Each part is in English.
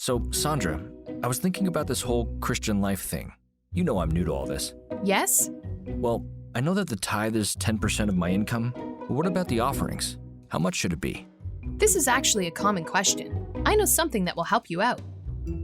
So, Sandra, I was thinking about this whole Christian life thing. You know I'm new to all this. Yes? Well, I know that the tithe is 10% of my income, but what about the offerings? How much should it be? This is actually a common question. I know something that will help you out.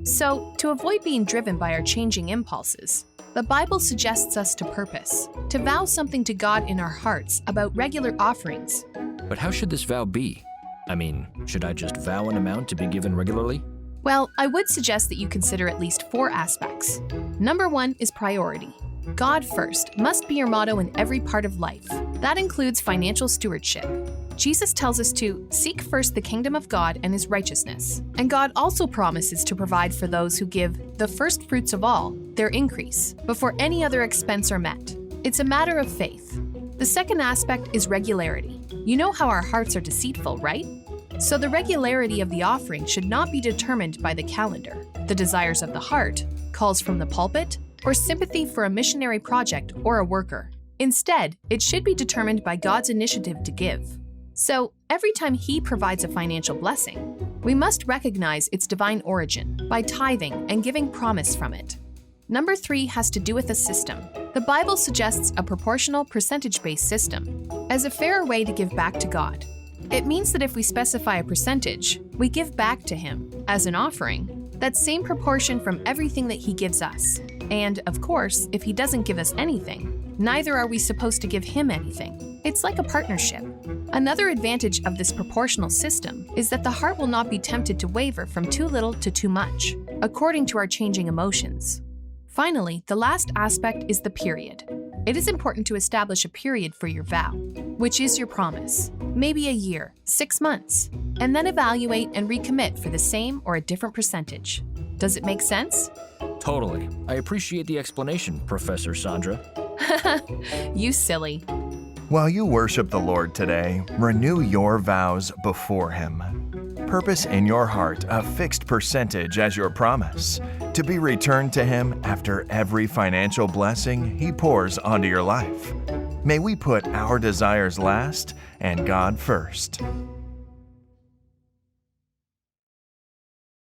So, to avoid being driven by our changing impulses, the Bible suggests us to purpose, to vow something to God in our hearts about regular offerings. But how should this vow be? I mean, should I just vow an amount to be given regularly? Well, I would suggest that you consider at least 4 aspects. Number 1 is priority. God first must be your motto in every part of life. That includes financial stewardship. Jesus tells us to seek first the kingdom of God and his righteousness. And God also promises to provide for those who give the first fruits of all, their increase, before any other expense are met. It's a matter of faith. The second aspect is regularity. You know how our hearts are deceitful, right? So the regularity of the offering should not be determined by the calendar, the desires of the heart, calls from the pulpit, or sympathy for a missionary project or a worker. Instead, it should be determined by God's initiative to give. So, every time he provides a financial blessing, we must recognize its divine origin by tithing and giving promise from it. Number 3 has to do with a system. The Bible suggests a proportional percentage-based system as a fairer way to give back to God. It means that if we specify a percentage, we give back to him as an offering, that same proportion from everything that he gives us. And, of course, if he doesn't give us anything, neither are we supposed to give him anything. It's like a partnership. Another advantage of this proportional system is that the heart will not be tempted to waver from too little to too much, according to our changing emotions. Finally, the last aspect is the period. It is important to establish a period for your vow, which is your promise, maybe a year, 6 months, and then evaluate and recommit for the same or a different percentage. Does it make sense? Totally. I appreciate the explanation, Professor Sandra. You silly. While you worship the Lord today, renew your vows before him. Purpose in your heart a fixed percentage as your promise, to be returned to him after every financial blessing he pours onto your life. May we put our desires last and God first.